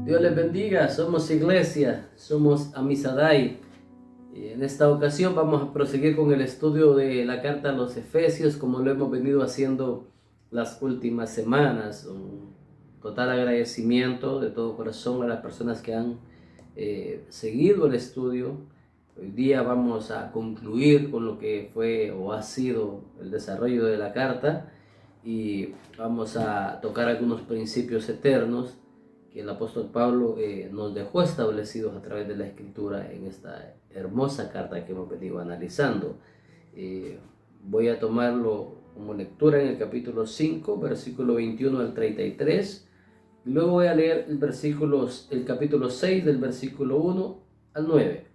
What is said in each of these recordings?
Dios les bendiga, somos iglesia, somos Amisadai. En esta ocasión vamos a proseguir con el estudio de la carta a los Efesios, como lo hemos venido haciendo las últimas semanas. Un total agradecimiento de todo corazón a las personas que han seguido el estudio. Hoy día vamos a concluir con lo que fue o ha sido el desarrollo de la carta y vamos a tocar algunos principios eternos que el apóstol Pablo nos dejó establecidos a través de la escritura en esta hermosa carta que hemos venido analizando. Voy a tomarlo como lectura en el capítulo 5, versículo 21 al 33. Y luego voy a leer el capítulo 6 del versículo 1 al 9.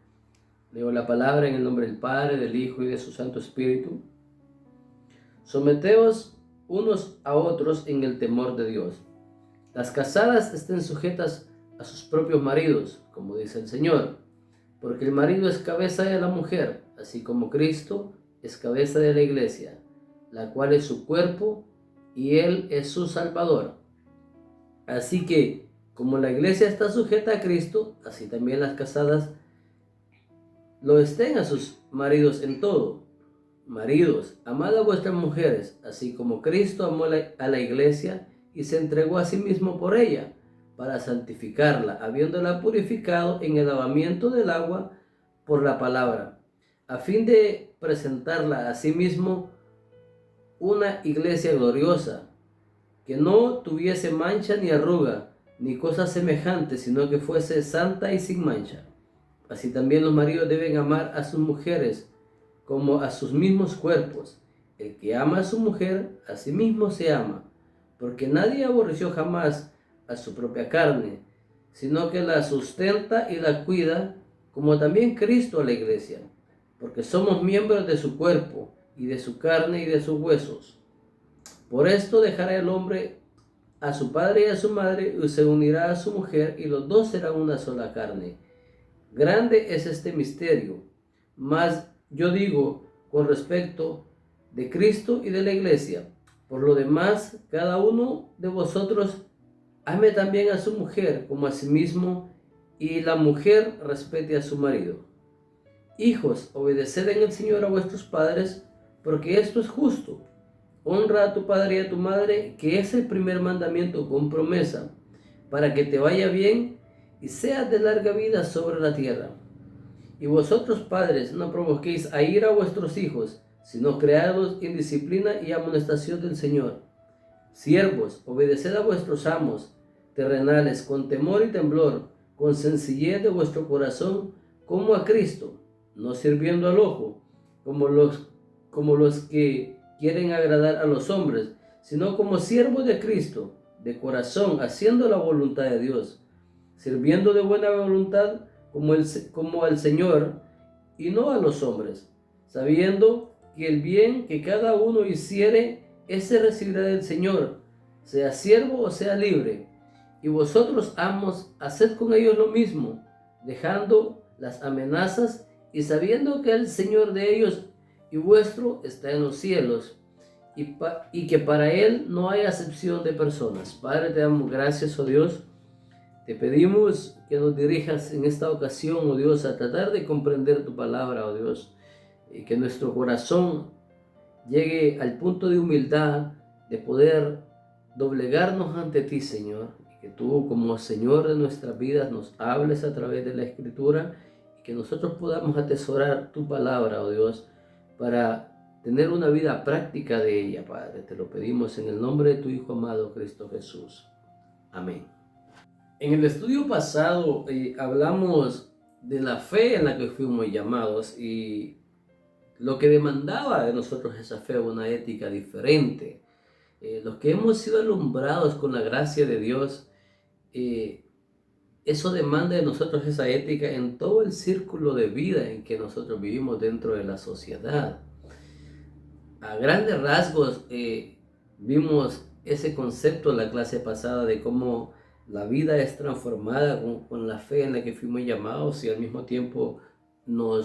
Leo la palabra en el nombre del Padre, del Hijo y de su Santo Espíritu. Someteos unos a otros en el temor de Dios. Las casadas estén sujetas a sus propios maridos, como dice el Señor, porque el marido es cabeza de la mujer, así como Cristo es cabeza de la iglesia, la cual es su cuerpo y Él es su Salvador. Así que, como la iglesia está sujeta a Cristo, así también las casadas lo estén a sus maridos en todo. Maridos, amad a vuestras mujeres, así como Cristo amó a la iglesia y se entregó a sí mismo por ella, para santificarla, habiéndola purificado en el lavamiento del agua por la palabra, a fin de presentarla a sí mismo una iglesia gloriosa, que no tuviese mancha ni arruga, ni cosa semejante, sino que fuese santa y sin mancha. Así también los maridos deben amar a sus mujeres como a sus mismos cuerpos. El que ama a su mujer, a sí mismo se ama, porque nadie aborreció jamás a su propia carne, sino que la sustenta y la cuida, como también Cristo a la iglesia, porque somos miembros de su cuerpo, y de su carne y de sus huesos. Por esto dejará el hombre a su padre y a su madre, y se unirá a su mujer, y los dos serán una sola carne. Grande es este misterio, mas yo digo con respecto de Cristo y de la iglesia. Por lo demás, cada uno de vosotros ame también a su mujer como a sí mismo, y la mujer respete a su marido. Hijos, obedeced en el Señor a vuestros padres, porque esto es justo. Honra a tu padre y a tu madre, que es el primer mandamiento con promesa, para que te vaya bien y seas de larga vida sobre la tierra. Y vosotros, padres, no provoquéis a ira a vuestros hijos, sino creadlos en disciplina y amonestación del Señor. Siervos, obedeced a vuestros amos terrenales con temor y temblor, con sencillez de vuestro corazón, como a Cristo, no sirviendo al ojo, como los que quieren agradar a los hombres, sino como siervos de Cristo, de corazón, haciendo la voluntad de Dios, sirviendo de buena voluntad como al Señor y no a los hombres, sabiendo que el bien que cada uno hiciere, ese recibirá del Señor, sea siervo o sea libre. Y vosotros, amos, haced con ellos lo mismo, dejando las amenazas y sabiendo que el Señor de ellos y vuestro está en los cielos, y que para Él no hay acepción de personas. Padre, te damos gracias, oh Dios. Te pedimos que nos dirijas en esta ocasión, oh Dios, a tratar de comprender tu palabra, oh Dios, y que nuestro corazón llegue al punto de humildad, de poder doblegarnos ante ti, Señor, y que tú, como Señor de nuestras vidas, nos hables a través de la Escritura, y que nosotros podamos atesorar tu palabra, oh Dios, para tener una vida práctica de ella, Padre. Te lo pedimos en el nombre de tu Hijo amado, Cristo Jesús. Amén. En el estudio pasado hablamos de la fe en la que fuimos llamados y lo que demandaba de nosotros esa fe, una ética diferente. Los que hemos sido alumbrados con la gracia de Dios, eso demanda de nosotros esa ética en todo el círculo de vida en que nosotros vivimos dentro de la sociedad. A grandes rasgos vimos ese concepto en la clase pasada de cómo la vida es transformada con la fe en la que fuimos llamados, y al mismo tiempo no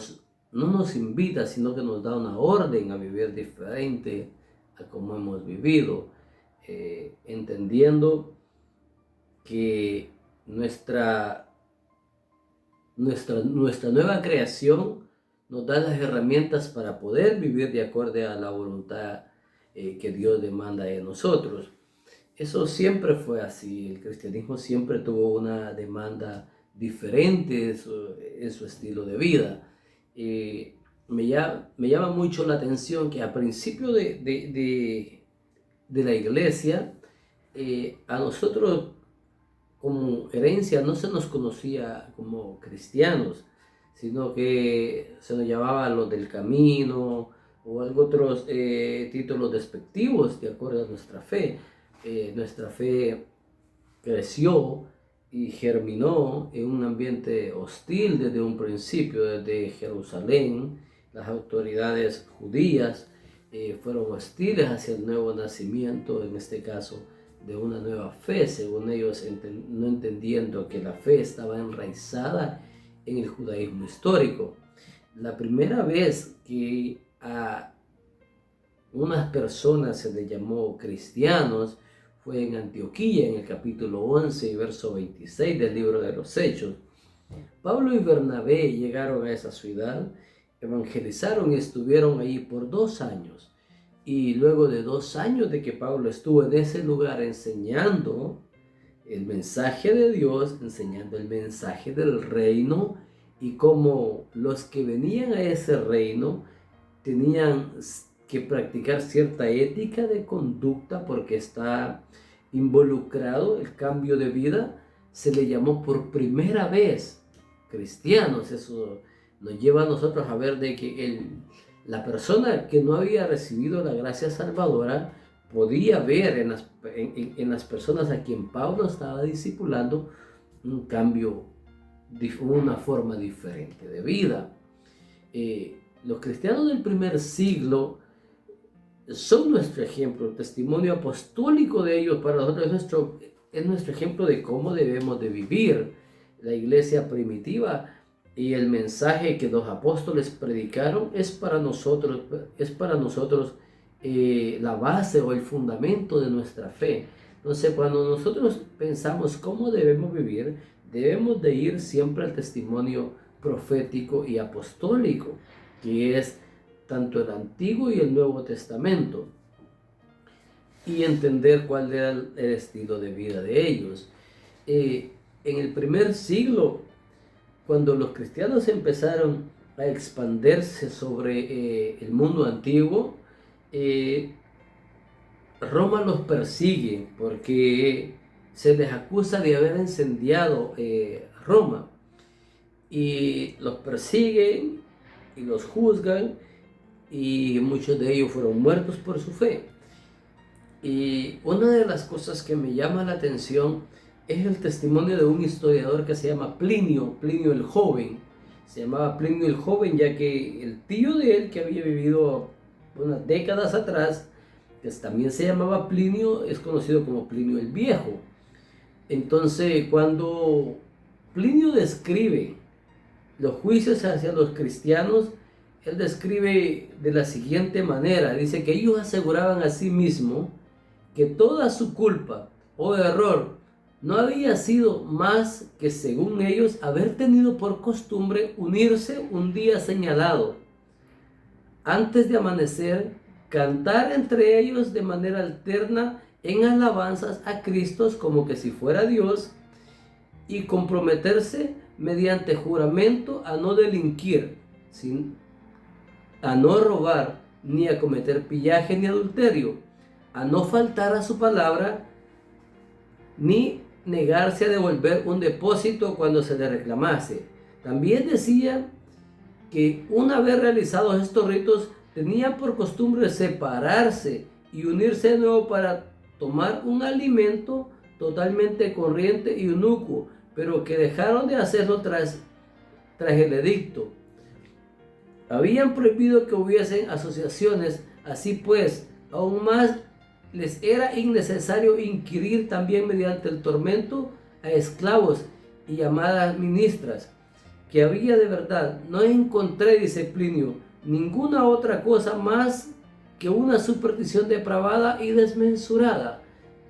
nos invita, sino que nos da una orden a vivir diferente a como hemos vivido, entendiendo que nuestra, nuestra nueva creación nos da las herramientas para poder vivir de acuerdo a la voluntad que Dios demanda de nosotros. Eso siempre fue así. El cristianismo siempre tuvo una demanda diferente en su estilo de vida. Me llama mucho la atención que a principio de la iglesia, a nosotros como herencia no se nos conocía como cristianos, sino que se nos llamaba los del camino o otros títulos despectivos de acuerdo a nuestra fe. Nuestra fe creció y germinó en un ambiente hostil desde un principio, desde Jerusalén. Las autoridades judías fueron hostiles hacia el nuevo nacimiento, en este caso de una nueva fe, según ellos no entendiendo que la fe estaba enraizada en el judaísmo histórico. La primera vez que a unas personas se les llamó cristianos fue en Antioquía, en el capítulo 11 y verso 26 del libro de los Hechos. Pablo y Bernabé llegaron a esa ciudad, evangelizaron y estuvieron allí por 2 años. Y luego de 2 años de que Pablo estuvo en ese lugar enseñando el mensaje de Dios, enseñando el mensaje del reino, y cómo los que venían a ese reino tenían que practicar cierta ética de conducta porque está involucrado el cambio de vida, se le llamó por primera vez cristianos. Eso nos lleva a nosotros a ver de que la persona que no había recibido la gracia salvadora podía ver en las personas a quien Pablo estaba discipulando un cambio, una forma diferente de vida. Los cristianos del primer siglo son nuestro ejemplo. El testimonio apostólico de ellos para nosotros es nuestro ejemplo de cómo debemos de vivir. La iglesia primitiva y el mensaje que los apóstoles predicaron es para nosotros la base o el fundamento de nuestra fe. Entonces, cuando nosotros pensamos cómo debemos vivir, debemos de ir siempre al testimonio profético y apostólico, que es tanto el Antiguo y el Nuevo Testamento, y entender cuál era el estilo de vida de ellos. En el primer siglo, cuando los cristianos empezaron a expandirse sobre el mundo antiguo, Roma los persigue porque se les acusa de haber incendiado Roma, y los persiguen y los juzgan, y muchos de ellos fueron muertos por su fe. Y una de las cosas que me llama la atención es el testimonio de un historiador que se llama Plinio el Joven. Se llamaba Plinio el Joven ya que el tío de él, que había vivido unas décadas atrás, que también se llamaba Plinio, es conocido como Plinio el Viejo. Entonces, cuando Plinio describe los juicios hacia los cristianos, él describe de la siguiente manera. Dice que ellos aseguraban a sí mismos que toda su culpa o error no había sido más que, según ellos, haber tenido por costumbre unirse un día señalado, antes de amanecer, cantar entre ellos de manera alterna en alabanzas a Cristo como que si fuera Dios, y comprometerse mediante juramento a no delinquir, a no robar, ni a cometer pillaje ni adulterio, a no faltar a su palabra, ni negarse a devolver un depósito cuando se le reclamase. También decía que una vez realizados estos ritos, tenían por costumbre separarse y unirse de nuevo para tomar un alimento totalmente corriente y inocuo, pero que dejaron de hacerlo tras el edicto. Habían prohibido que hubiesen asociaciones, así pues, aún más les era innecesario inquirir también mediante el tormento a esclavos y llamadas ministras, que había de verdad. No encontré, dice Plinio, ninguna otra cosa más que una superstición depravada y desmesurada.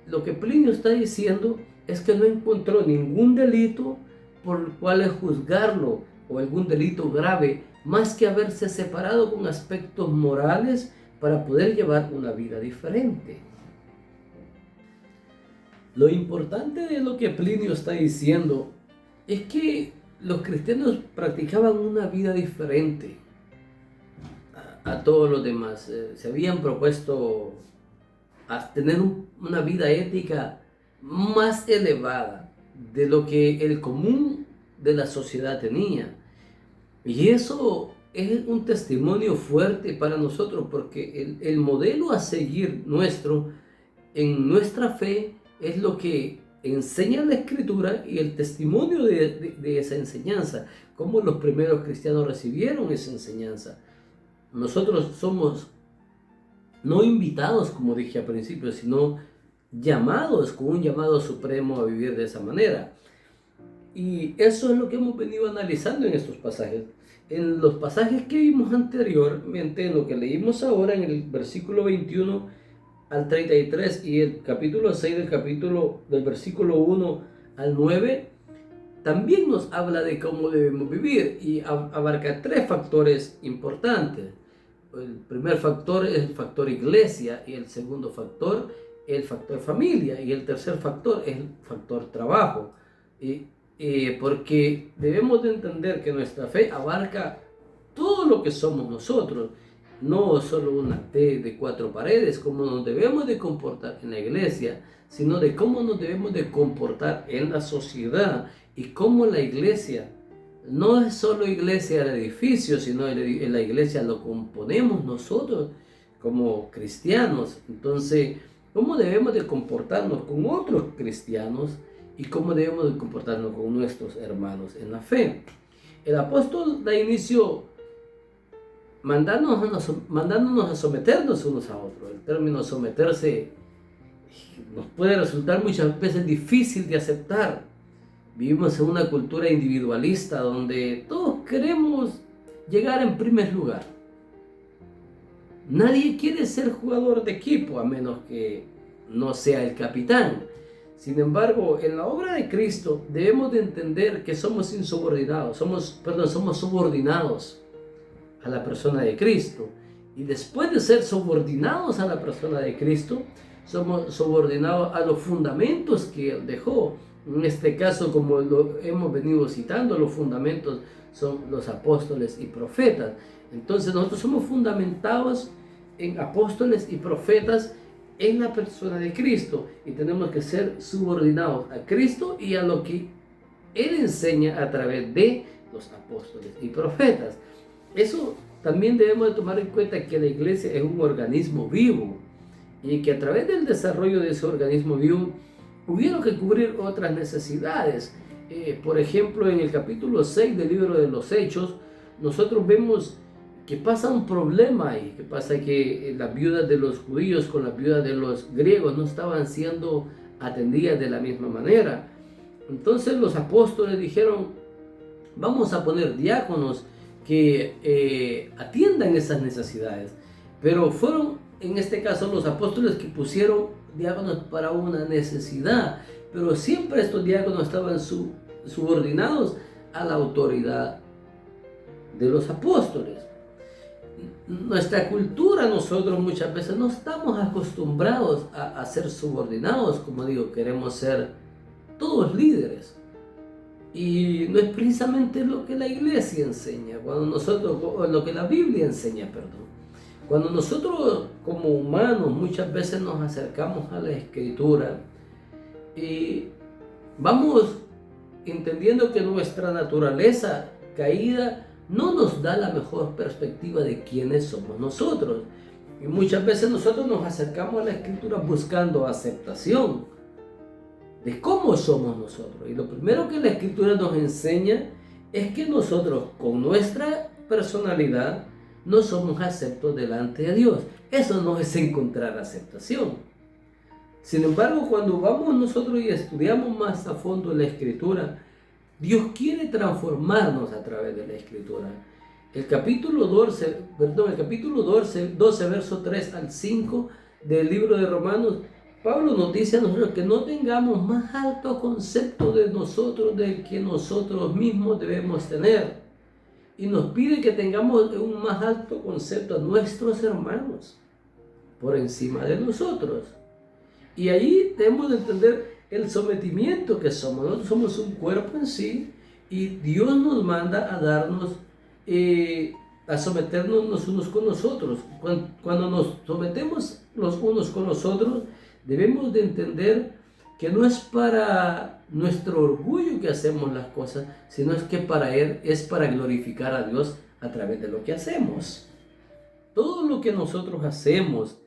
Lo que Plinio está diciendo es que no encontró ningún delito por el cual juzgarlo o algún delito grave, más que haberse separado con aspectos morales para poder llevar una vida diferente. Lo importante de lo que Plinio está diciendo es que los cristianos practicaban una vida diferente a todos los demás. Se habían propuesto a tener una vida ética más elevada de lo que el común de la sociedad tenía. Y eso es un testimonio fuerte para nosotros, porque el modelo a seguir en nuestra fe es lo que enseña la Escritura y el testimonio de esa enseñanza, cómo los primeros cristianos recibieron esa enseñanza. Nosotros somos no invitados, como dije al principio, sino llamados con un llamado supremo a vivir de esa manera. Y eso es lo que hemos venido analizando en estos pasajes. En los pasajes que vimos anteriormente, en lo que leímos ahora, en el versículo 21 al 33 y el capítulo 6 del versículo 1 al 9, también nos habla de cómo debemos vivir y abarca tres factores importantes. El primer factor es el factor iglesia, y el segundo factor el factor familia, y el tercer factor es el factor trabajo. Porque debemos de entender que nuestra fe abarca todo lo que somos nosotros, no solo una fe de cuatro paredes, cómo nos debemos de comportar en la iglesia, sino de cómo nos debemos de comportar en la sociedad, y cómo la iglesia no es solo iglesia del edificio, sino en la iglesia lo componemos nosotros como cristianos. Entonces, cómo debemos de comportarnos con otros cristianos y cómo debemos de comportarnos con nuestros hermanos en la fe. El apóstol da inicio mandándonos a someternos unos a otros. El término someterse nos puede resultar muchas veces difícil de aceptar. Vivimos en una cultura individualista donde todos queremos llegar en primer lugar. Nadie quiere ser jugador de equipo a menos que no sea el capitán. Sin embargo, en la obra de Cristo debemos de entender que somos insubordinados, somos subordinados a la persona de Cristo. Y después de ser subordinados a la persona de Cristo, somos subordinados a los fundamentos que Él dejó. En este caso, como lo hemos venido citando, los fundamentos son los apóstoles y profetas. Entonces nosotros somos fundamentados en apóstoles y profetas en la persona de Cristo, y tenemos que ser subordinados a Cristo y a lo que Él enseña a través de los apóstoles y profetas. Eso también debemos de tomar en cuenta, que la iglesia es un organismo vivo, y que a través del desarrollo de ese organismo vivo hubieron que cubrir otras necesidades. Por ejemplo, en el capítulo 6 del libro de los Hechos, nosotros vemos que pasa un problema ahí, que pasa que las viudas de los judíos con las viudas de los griegos no estaban siendo atendidas de la misma manera. Entonces los apóstoles dijeron: vamos a poner diáconos que atiendan esas necesidades. Pero fueron, en este caso, los apóstoles que pusieron diáconos para una necesidad, pero siempre estos diáconos estaban subordinados a la autoridad de los apóstoles. Nuestra cultura, nosotros muchas veces no estamos acostumbrados a ser subordinados. Como digo, queremos ser todos líderes, y no es precisamente lo que la iglesia enseña, o lo que la Biblia enseña, perdón. Cuando nosotros como humanos muchas veces nos acercamos a la Escritura y vamos entendiendo que nuestra naturaleza caída no nos da la mejor perspectiva de quiénes somos nosotros. Y muchas veces nosotros nos acercamos a la Escritura buscando aceptación de cómo somos nosotros. Y lo primero que la Escritura nos enseña es que nosotros, con nuestra personalidad, no somos aceptos delante de Dios. Eso no es encontrar aceptación. Sin embargo, cuando vamos nosotros y estudiamos más a fondo la Escritura, Dios quiere transformarnos a través de la Escritura. El capítulo 12, verso 3 al 5 del libro de Romanos Pablo nos dice a nosotros que no tengamos más alto concepto de nosotros del que nosotros mismos debemos tener. Y nos pide que tengamos un más alto concepto a nuestros hermanos por encima de nosotros. Y ahí debemos de entender el sometimiento que somos. Nosotros somos un cuerpo en sí y Dios nos manda a darnos, a someternos los unos con los otros. Cuando nos sometemos los unos con los otros, debemos de entender que no es para nuestro orgullo que hacemos las cosas, sino es que para Él es para glorificar a Dios a través de lo que hacemos. Todo lo que nosotros hacemos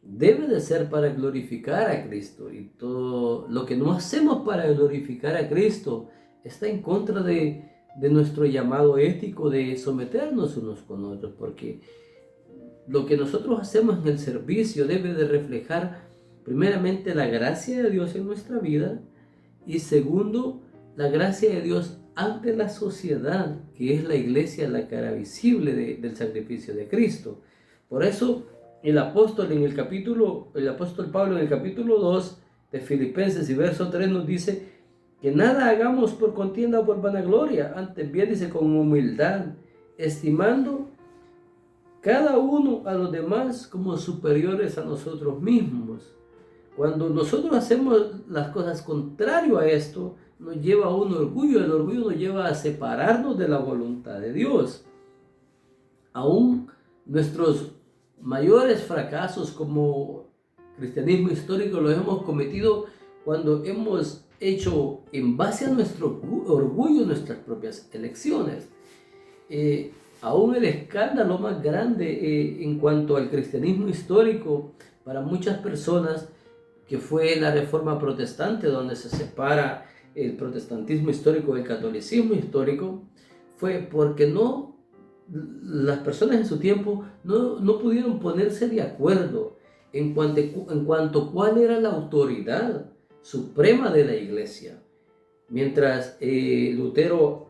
debe de ser para glorificar a Cristo, y todo lo que no hacemos para glorificar a Cristo está en contra de nuestro llamado ético de someternos unos con otros, porque lo que nosotros hacemos en el servicio debe de reflejar primeramente la gracia de Dios en nuestra vida y segundo, la gracia de Dios ante la sociedad, que es la iglesia, la cara visible del sacrificio de Cristo. Por eso el apóstol Pablo en el capítulo 2 de Filipenses y verso 3 nos dice que nada hagamos por contienda o por vanagloria, antes bien dice con humildad, estimando cada uno a los demás como superiores a nosotros mismos. Cuando nosotros hacemos las cosas contrario a esto, nos lleva a un orgullo. El orgullo nos lleva a separarnos de la voluntad de Dios. Aún nuestros mayores fracasos como cristianismo histórico los hemos cometido cuando hemos hecho en base a nuestro orgullo nuestras propias elecciones. Aún el escándalo más grande en cuanto al cristianismo histórico para muchas personas, que fue la Reforma Protestante, donde se separa el protestantismo histórico del catolicismo histórico, fue porque las personas en su tiempo no pudieron ponerse de acuerdo en cuanto cuál era la autoridad suprema de la iglesia. Mientras Lutero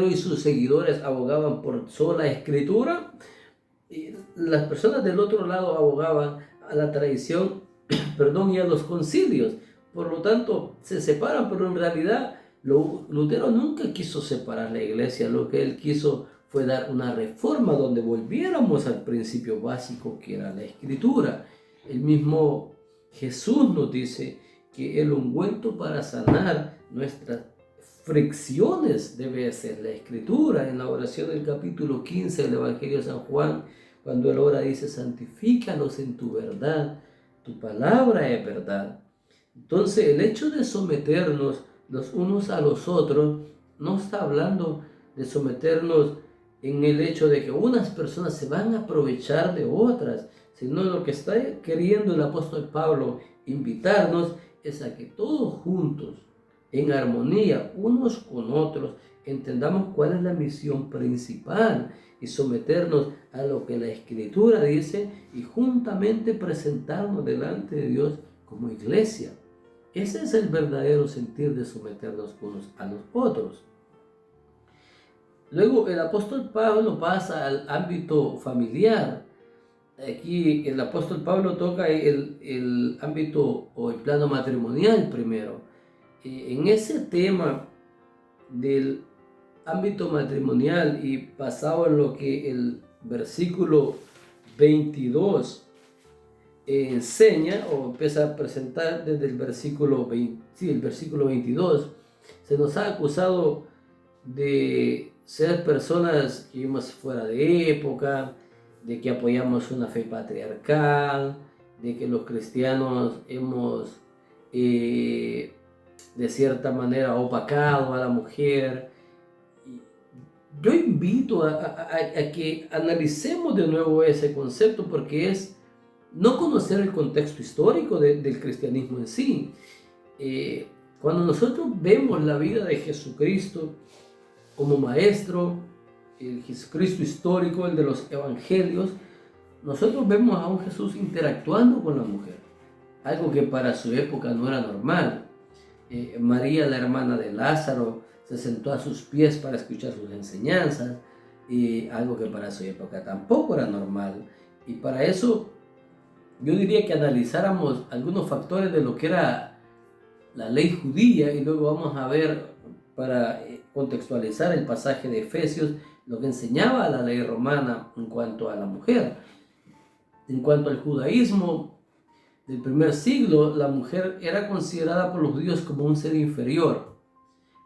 y sus seguidores abogaban por sola escritura, y las personas del otro lado abogaban a la tradición y a los concilios. Por lo tanto, se separan, pero en realidad Lutero nunca quiso separar la iglesia. Lo que él quiso fue dar una reforma donde volviéramos al principio básico que era la escritura. El mismo Jesús nos dice que el ungüento para sanar nuestras fricciones debe ser la escritura. En la oración del capítulo 15 del Evangelio de San Juan, cuando él ora, dice: santifícalos en tu verdad, tu palabra es verdad. Entonces, el hecho de someternos los unos a los otros no está hablando de someternos en el hecho de que unas personas se van a aprovechar de otras, sino lo que está queriendo el apóstol Pablo invitarnos es a que todos juntos, en armonía, unos con otros, entendamos cuál es la misión principal y someternos a lo que la Escritura dice y juntamente presentarnos delante de Dios como iglesia. Ese es el verdadero sentir de someternos unos a los otros. Luego el apóstol Pablo pasa al ámbito familiar. Aquí el apóstol Pablo toca el ámbito o el plano matrimonial primero. En ese tema del ámbito matrimonial y basado en lo que el versículo 22 enseña o empieza a presentar desde el versículo 22, se nos ha acusado de ser personas que vivimos fuera de época, de que apoyamos una fe patriarcal, de que los cristianos hemos de cierta manera opacado a la mujer. Yo invito a que analicemos de nuevo ese concepto, porque es no conocer el contexto histórico del cristianismo en sí. Cuando nosotros vemos la vida de Jesucristo como maestro, el Jesucristo histórico, el de los evangelios, nosotros vemos a un Jesús interactuando con la mujer, algo que para su época no era normal. María, la hermana de Lázaro, se sentó a sus pies para escuchar sus enseñanzas, y algo que para su época tampoco era normal. Y para eso yo diría que analizáramos algunos factores de lo que era la ley judía y luego vamos a ver, para contextualizar el pasaje de Efesios, lo que enseñaba la ley romana en cuanto a la mujer. En cuanto al judaísmo del primer siglo, la mujer era considerada por los judíos como un ser inferior,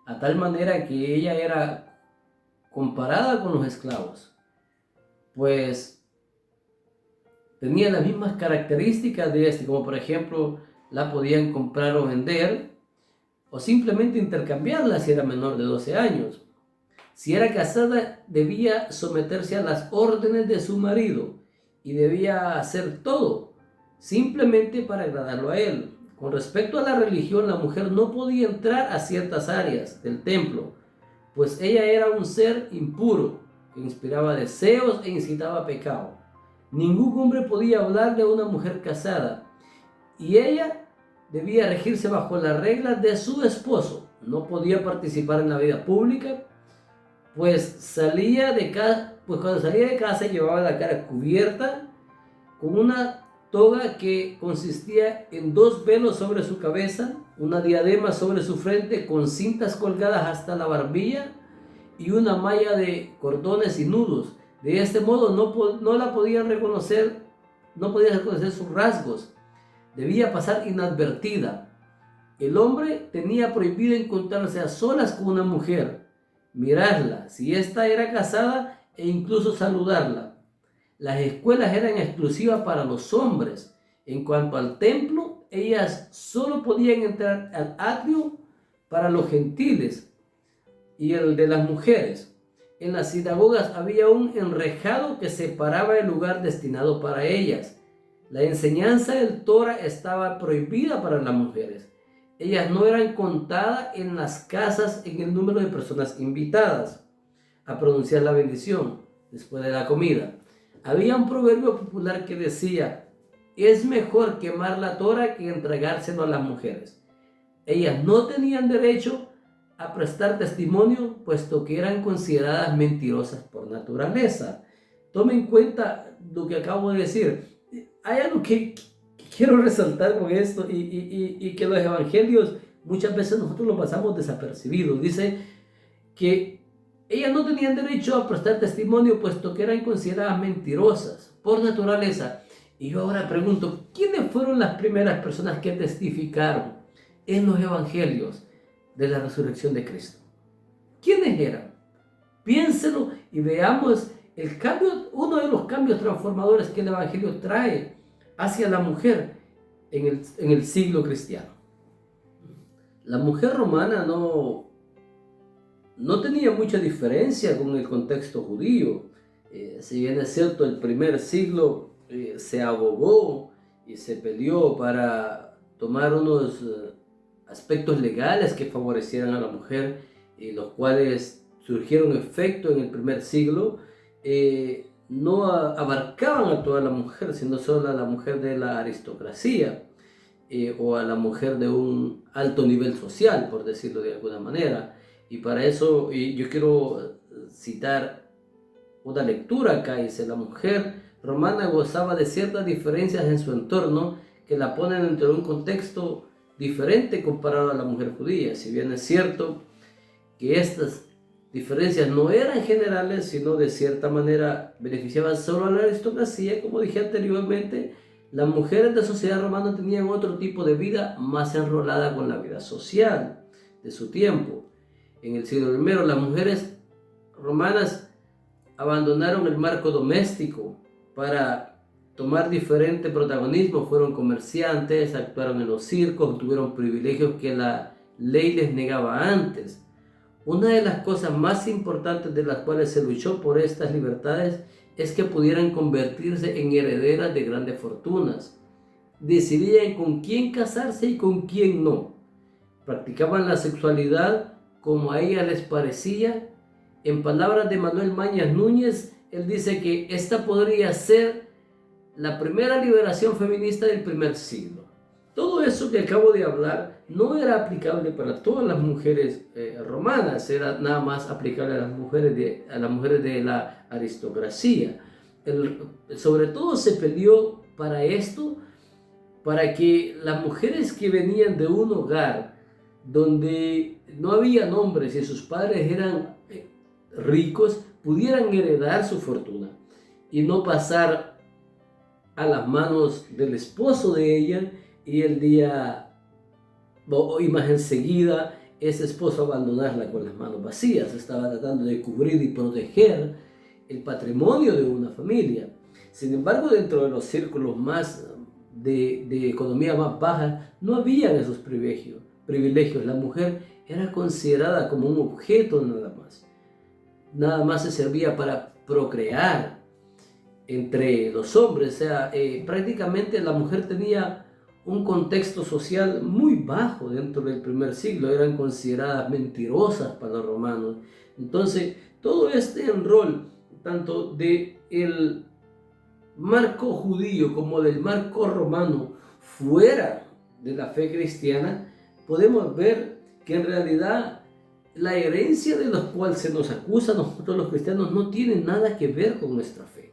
a tal manera que ella era comparada con los esclavos, pues tenía las mismas características de este, como por ejemplo la podían comprar o vender, o simplemente intercambiarla si era menor de 12 años. Si era casada, debía someterse a las órdenes de su marido y debía hacer todo simplemente para agradarlo a él. Con respecto a la religión, la mujer no podía entrar a ciertas áreas del templo, pues ella era un ser impuro que inspiraba deseos e incitaba a pecado. Ningún hombre podía hablarle a una mujer casada y ella debía regirse bajo las reglas de su esposo. No podía participar en la vida pública, pues cuando salía de casa llevaba la cara cubierta con una toga que consistía en 2 velos sobre su cabeza, una diadema sobre su frente con cintas colgadas hasta la barbilla y una malla de cordones y nudos. De este modo no la podían reconocer, no podían reconocer sus rasgos. Debía pasar inadvertida. El hombre tenía prohibido encontrarse a solas con una mujer, mirarla si ésta era casada e incluso saludarla. Las escuelas eran exclusivas para los hombres. En cuanto al templo, ellas solo podían entrar al atrio para los gentiles y el de las mujeres. En las sinagogas había un enrejado que separaba el lugar destinado para ellas. La enseñanza del Torah estaba prohibida para las mujeres. Ellas no eran contadas en las casas en el número de personas invitadas a pronunciar la bendición después de la comida. Había un proverbio popular que decía: es mejor quemar la Torah que entregárselo a las mujeres. Ellas no tenían derecho a prestar testimonio, puesto que eran consideradas mentirosas por naturaleza. Tomen en cuenta lo que acabo de decir. Hay algo que quiero resaltar con esto y que los evangelios muchas veces nosotros lo pasamos desapercibidos. Dice que ellas no tenían derecho a prestar testimonio, puesto que eran consideradas mentirosas por naturaleza. Y yo ahora pregunto, ¿quiénes fueron las primeras personas que testificaron en los evangelios de la resurrección de Cristo? ¿Quiénes eran? Piénselo y veamos el cambio, uno de los cambios transformadores que el evangelio trae hacia la mujer en el siglo cristiano. La mujer romana no tenía mucha diferencia con el contexto judío. Si bien es cierto, el primer siglo se abogó y se peleó para tomar unos aspectos legales que favorecieran a la mujer, los cuales surgieron efecto en el primer siglo, no abarcaban a toda la mujer, sino solo a la mujer de la aristocracia o a la mujer de un alto nivel social, por decirlo de alguna manera. Y para eso yo quiero citar una lectura acá. Dice: la mujer romana gozaba de ciertas diferencias en su entorno que la ponen dentro de un contexto diferente comparado a la mujer judía. Si bien es cierto que estas diferencias no eran generales, sino de cierta manera beneficiaban solo a la aristocracia, como dije anteriormente, las mujeres de la sociedad romana tenían otro tipo de vida más enrolada con la vida social de su tiempo. En el siglo I, las mujeres romanas abandonaron el marco doméstico para tomar diferente protagonismo. Fueron comerciantes, actuaron en los circos, tuvieron privilegios que la ley les negaba antes. Una de las cosas más importantes de las cuales se luchó por estas libertades es que pudieran convertirse en herederas de grandes fortunas. Decidían con quién casarse y con quién no. Practicaban la sexualidad como a ellas les parecía. En palabras de Manuel Mañas Núñez, él dice que esta podría ser la primera liberación feminista del primer siglo. Todo eso que acabo de hablar no era aplicable para todas las mujeres romanas, era nada más aplicable a las mujeres de la aristocracia. Sobre todo se peleó para esto, para que las mujeres que venían de un hogar donde no había hombres y sus padres eran ricos, pudieran heredar su fortuna y no pasar a las manos del esposo de ella y el día, y más enseguida, ese esposo abandonarla con las manos vacías. Estaba tratando de cubrir y proteger el patrimonio de una familia. Sin embargo, dentro de los círculos más de economía más baja, no había esos privilegios. La mujer era considerada como un objeto nada más. Nada más se servía para procrear entre los hombres. O sea, prácticamente la mujer tenía un contexto social muy bajo dentro del primer siglo. Eran consideradas mentirosas para los romanos. Entonces, todo este rol, tanto del marco judío como del marco romano, fuera de la fe cristiana, podemos ver que en realidad la herencia de la cual se nos acusa a nosotros los cristianos no tiene nada que ver con nuestra fe,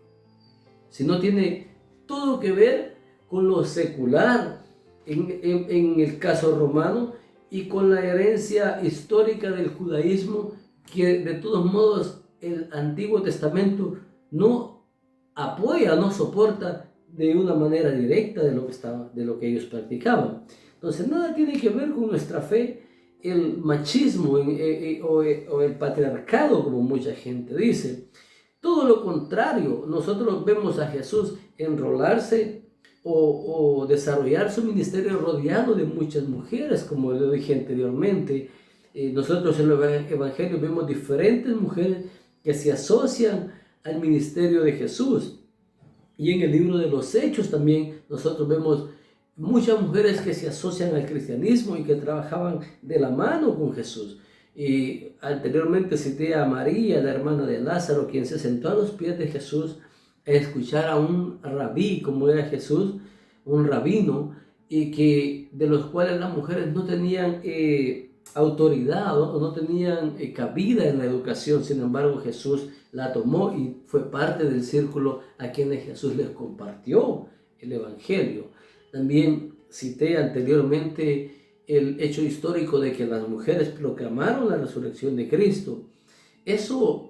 sino tiene todo que ver con lo secular en el caso romano y con la herencia histórica del judaísmo, que de todos modos el Antiguo Testamento no apoya, no soporta de una manera directa de lo que ellos practicaban. Entonces nada tiene que ver con nuestra fe el machismo o el patriarcado, como mucha gente dice. Todo lo contrario, nosotros vemos a Jesús enrolarse o desarrollar su ministerio rodeado de muchas mujeres, como lo dije anteriormente. Nosotros en los evangelios vemos diferentes mujeres que se asocian al ministerio de Jesús. Y en el libro de los Hechos también nosotros vemos muchas mujeres que se asocian al cristianismo y que trabajaban de la mano con Jesús. Y anteriormente cité a María, la hermana de Lázaro, quien se sentó a los pies de Jesús a escuchar a un rabí, como era Jesús, un rabino, y que de los cuales las mujeres no tenían autoridad o no tenían cabida en la educación. Sin embargo, Jesús la tomó y fue parte del círculo a quienes Jesús les compartió el evangelio. También cité anteriormente el hecho histórico de que las mujeres proclamaron la resurrección de Cristo. Eso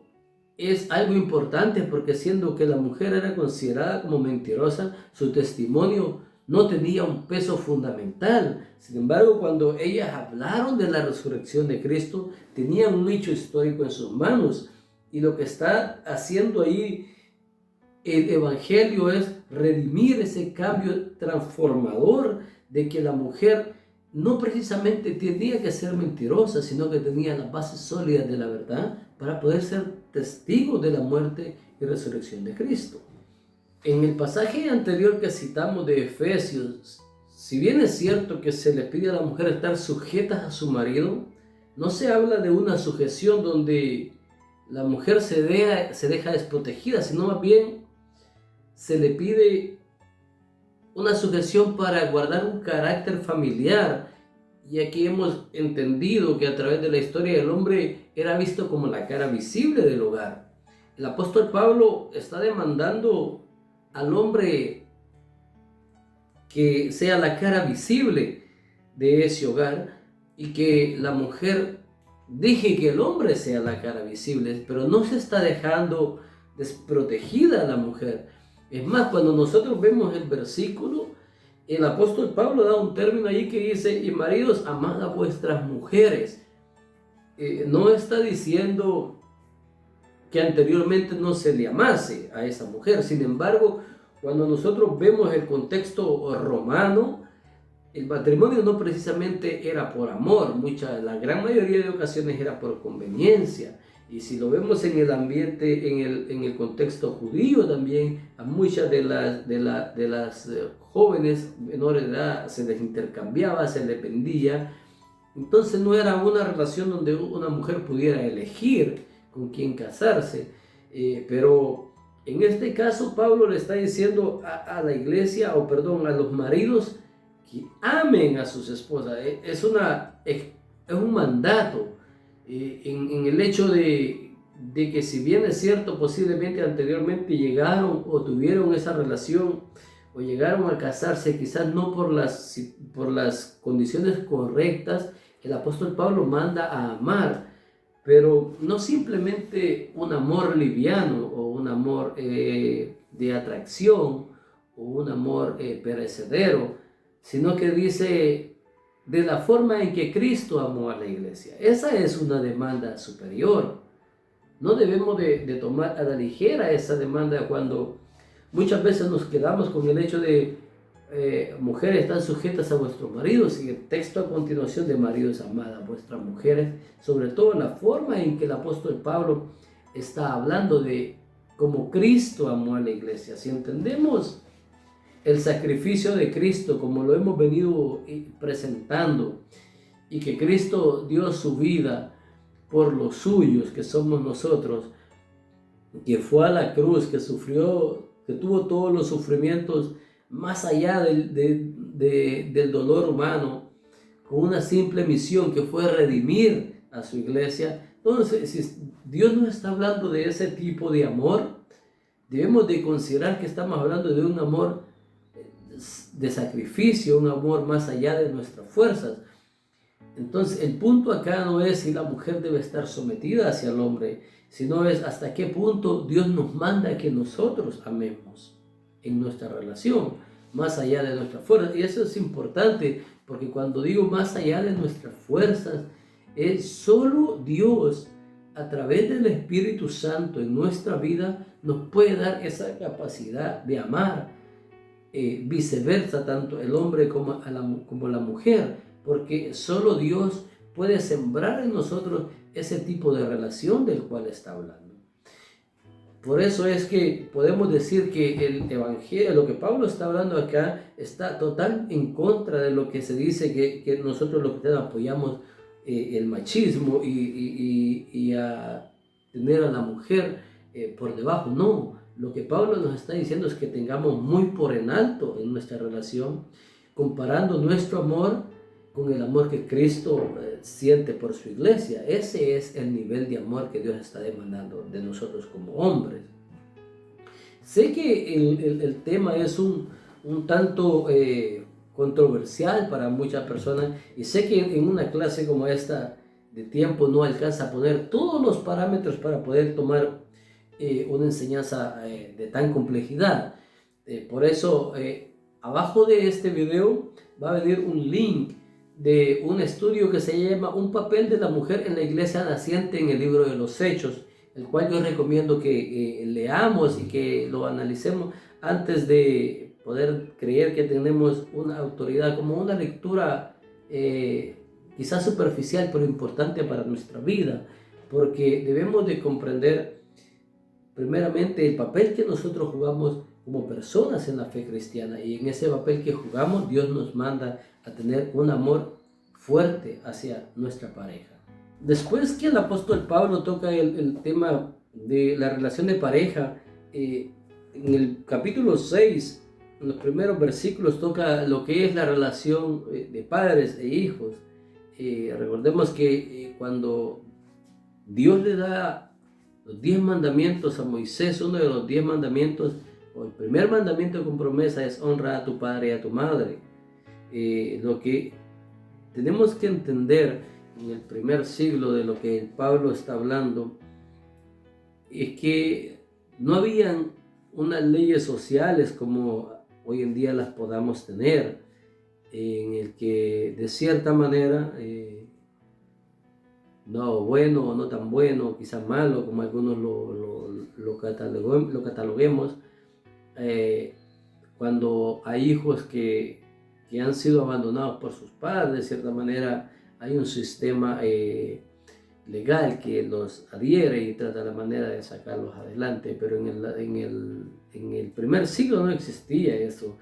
es algo importante, porque siendo que la mujer era considerada como mentirosa, su testimonio no tenía un peso fundamental. Sin embargo, cuando ellas hablaron de la resurrección de Cristo, tenían un hecho histórico en sus manos. Y lo que está haciendo ahí el evangelio es redimir ese cambio transformador de que la mujer no precisamente tenía que ser mentirosa, sino que tenía las bases sólidas de la verdad para poder ser testigo de la muerte y resurrección de Cristo. En el pasaje anterior que citamos de Efesios, si bien es cierto que se le pide a la mujer estar sujetas a su marido, no se habla de una sujeción donde la mujer se deja desprotegida, sino más bien se le pide una sujeción para guardar un carácter familiar. Y aquí hemos entendido que a través de la historia el hombre era visto como la cara visible del hogar. El apóstol Pablo está demandando al hombre que sea la cara visible de ese hogar y que la mujer deje que el hombre sea la cara visible, pero no se está dejando desprotegida la mujer. Es más, cuando nosotros vemos el versículo, el apóstol Pablo da un término ahí que dice: y maridos, amad a vuestras mujeres. No está diciendo que anteriormente no se le amase a esa mujer. Sin embargo, cuando nosotros vemos el contexto romano, el matrimonio no precisamente era por amor, la gran mayoría de ocasiones era por conveniencia. Y si lo vemos en el ambiente, en el contexto judío también, a muchas de las jóvenes menores de edad se les intercambiaba, se les vendía. Entonces no era una relación donde una mujer pudiera elegir con quién casarse. Pero en este caso Pablo le está diciendo a la iglesia, a los maridos, que amen a sus esposas. Es un mandato. En el hecho de que, si bien es cierto, posiblemente anteriormente llegaron o tuvieron esa relación o llegaron a casarse quizás no por las condiciones correctas, el apóstol Pablo manda a amar, pero no simplemente un amor liviano o un amor de atracción o un amor perecedero, sino que dice de la forma en que Cristo amó a la iglesia. Esa es una demanda superior. No debemos de tomar a la ligera esa demanda cuando muchas veces nos quedamos con el hecho de mujeres están sujetas a vuestros maridos, y el texto a continuación de maridos amad a vuestras mujeres, sobre todo la forma en que el apóstol Pablo está hablando de cómo Cristo amó a la iglesia. Si entendemos el sacrificio de Cristo como lo hemos venido presentando, y que Cristo dio su vida por los suyos, que somos nosotros, que fue a la cruz, que sufrió, que tuvo todos los sufrimientos más allá del dolor humano, con una simple misión que fue redimir a su iglesia. Entonces, si Dios nos está hablando de ese tipo de amor, debemos de considerar que estamos hablando de un amor de sacrificio, un amor más allá de nuestras fuerzas. Entonces, el punto acá no es si la mujer debe estar sometida hacia el hombre, sino es hasta qué punto Dios nos manda que nosotros amemos en nuestra relación, más allá de nuestras fuerzas. Y eso es importante, porque cuando digo más allá de nuestras fuerzas, es solo Dios, a través del Espíritu Santo en nuestra vida, nos puede dar esa capacidad de amar. Viceversa, tanto el hombre como la mujer, porque solo Dios puede sembrar en nosotros ese tipo de relación del cual está hablando. Por eso es que podemos decir que el evangelio, lo que Pablo está hablando acá, está total en contra de lo que se dice que nosotros los cristianos apoyamos el machismo y a tener a la mujer por debajo. No, lo que Pablo nos está diciendo es que tengamos muy por en alto en nuestra relación, comparando nuestro amor con el amor que Cristo siente por su iglesia. Ese es el nivel de amor que Dios está demandando de nosotros como hombres. Sé que el tema es un tanto controversial para muchas personas, y sé que en una clase como esta de tiempo no alcanza a poner todos los parámetros para poder tomar una enseñanza de tan complejidad. Por eso abajo de este video va a venir un link de un estudio que se llama Un papel de la mujer en la iglesia naciente en el libro de los Hechos, el cual yo recomiendo que leamos y que lo analicemos antes de poder creer que tenemos una autoridad, como una lectura quizás superficial pero importante para nuestra vida, porque debemos de comprender primeramente el papel que nosotros jugamos como personas en la fe cristiana, y en ese papel que jugamos Dios nos manda a tener un amor fuerte hacia nuestra pareja. Después que el apóstol Pablo toca el tema de la relación de pareja, en el capítulo 6, en los primeros versículos, toca lo que es la relación de padres e hijos. Recordemos que cuando Dios le da los 10 mandamientos a Moisés, uno de los 10 mandamientos, o el primer mandamiento con promesa, es honra a tu padre y a tu madre. Lo que tenemos que entender en el primer siglo de lo que Pablo está hablando es que no habían unas leyes sociales como hoy en día las podamos tener, en el que de cierta manera no bueno o no tan bueno, quizás malo, como algunos lo cataloguemos, cuando hay hijos que han sido abandonados por sus padres. De cierta manera hay un sistema legal que los adhiere y trata la manera de sacarlos adelante, pero en el primer siglo no existía eso.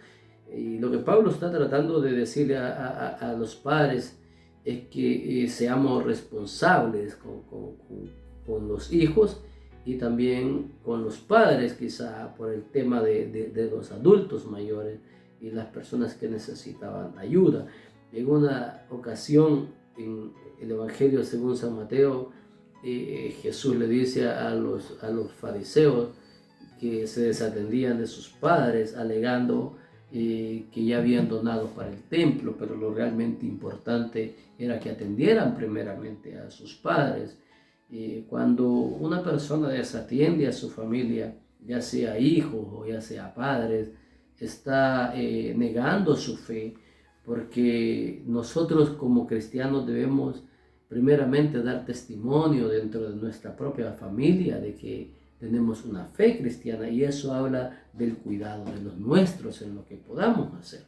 Y lo que Pablo está tratando de decirle a los padres es que seamos responsables con los hijos y también con los padres, quizá por el tema de los adultos mayores y las personas que necesitaban ayuda. En una ocasión, en el Evangelio según San Mateo, Jesús le dice a los fariseos que se desatendían de sus padres, alegando que ya habían donado para el templo, pero lo realmente importante era que atendieran primeramente a sus padres. Cuando una persona desatiende a su familia, ya sea hijos o ya sea padres, está negando su fe, porque nosotros como cristianos debemos primeramente dar testimonio dentro de nuestra propia familia de que tenemos una fe cristiana, y eso habla del cuidado de los nuestros en lo que podamos hacer.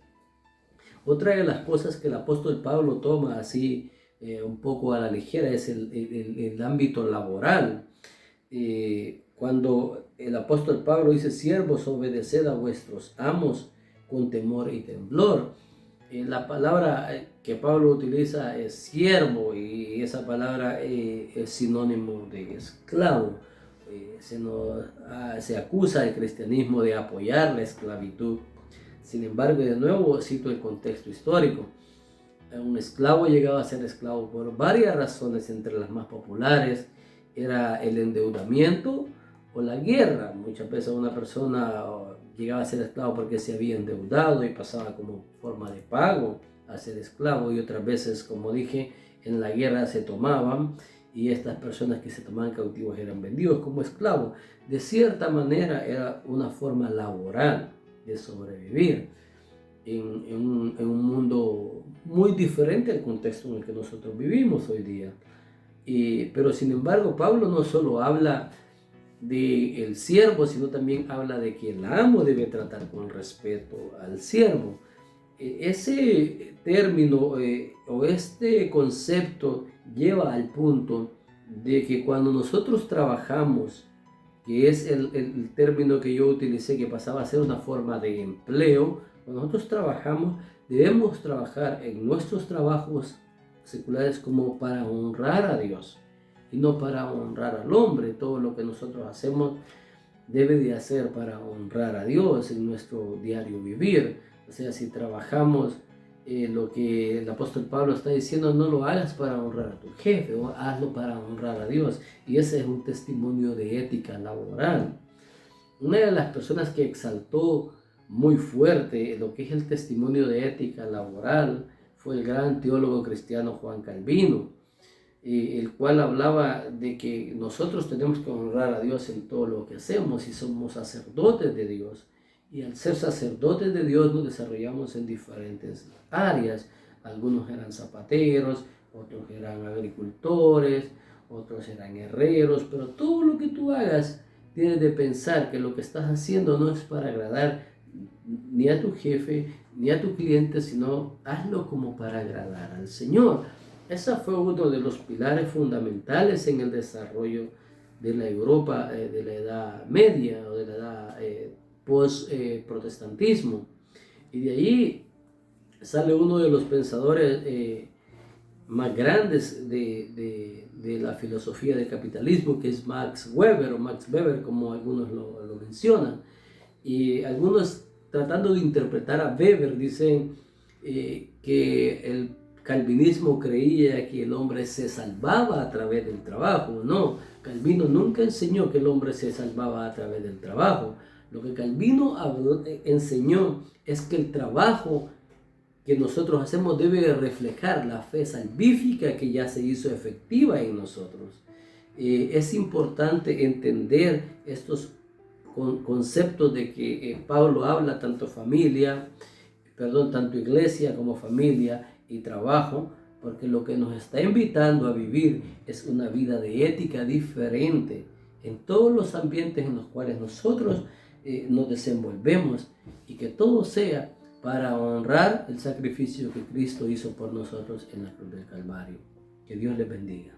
Otra de las cosas que el apóstol Pablo toma así un poco a la ligera es el ámbito laboral. Cuando el apóstol Pablo dice: siervos, obedeced a vuestros amos con temor y temblor. La palabra que Pablo utiliza es siervo, y esa palabra es sinónimo de esclavo. Se acusa al cristianismo de apoyar la esclavitud. Sin embargo, de nuevo cito el contexto histórico. Un esclavo llegaba a ser esclavo por varias razones, entre las más populares era el endeudamiento o la guerra. Muchas veces una persona llegaba a ser esclavo porque se había endeudado y pasaba como forma de pago a ser esclavo, y otras veces, como dije, en la guerra se tomaban, y estas personas que se tomaban cautivos eran vendidos como esclavos. De cierta manera era una forma laboral de sobrevivir en un mundo muy diferente al contexto en el que nosotros vivimos hoy día. Pero sin embargo, Pablo no solo habla del siervo, sino también habla de que el amo debe tratar con respeto al siervo. Ese término o este concepto lleva al punto de que cuando nosotros trabajamos, que es el término que yo utilicé, que pasaba a ser una forma de empleo, cuando nosotros trabajamos, debemos trabajar en nuestros trabajos seculares como para honrar a Dios y no para honrar al hombre. Todo lo que nosotros hacemos debe de hacer para honrar a Dios en nuestro diario vivir. O sea, si trabajamos, lo que el apóstol Pablo está diciendo, no lo hagas para honrar a tu jefe, o hazlo para honrar a Dios. Y ese es un testimonio de ética laboral. Una de las personas que exaltó muy fuerte lo que es el testimonio de ética laboral fue el gran teólogo cristiano Juan Calvino, el cual hablaba de que nosotros tenemos que honrar a Dios en todo lo que hacemos, y somos sacerdotes de Dios. Y al ser sacerdotes de Dios nos desarrollamos en diferentes áreas. Algunos eran zapateros, otros eran agricultores, otros eran herreros, pero todo lo que tú hagas tienes de pensar que lo que estás haciendo no es para agradar ni a tu jefe ni a tu cliente, sino hazlo como para agradar al Señor. Ese fue uno de los pilares fundamentales en el desarrollo de la Europa de la Edad Media o de la Edad post-protestantismo. Y de ahí sale uno de los pensadores más grandes de la filosofía del capitalismo, que es Max Weber, o Max Weber como algunos lo mencionan. Y algunos, tratando de interpretar a Weber, dicen que el calvinismo creía que el hombre se salvaba a través del trabajo. No, Calvino nunca enseñó que el hombre se salvaba a través del trabajo. Lo que Calvino enseñó es que el trabajo que nosotros hacemos debe reflejar la fe salvífica que ya se hizo efectiva en nosotros. Es importante entender estos conceptos de que Pablo habla tanto iglesia como familia y trabajo, porque lo que nos está invitando a vivir es una vida de ética diferente en todos los ambientes en los cuales nosotros nos desenvolvemos, y que todo sea para honrar el sacrificio que Cristo hizo por nosotros en la cruz del Calvario. Que Dios les bendiga.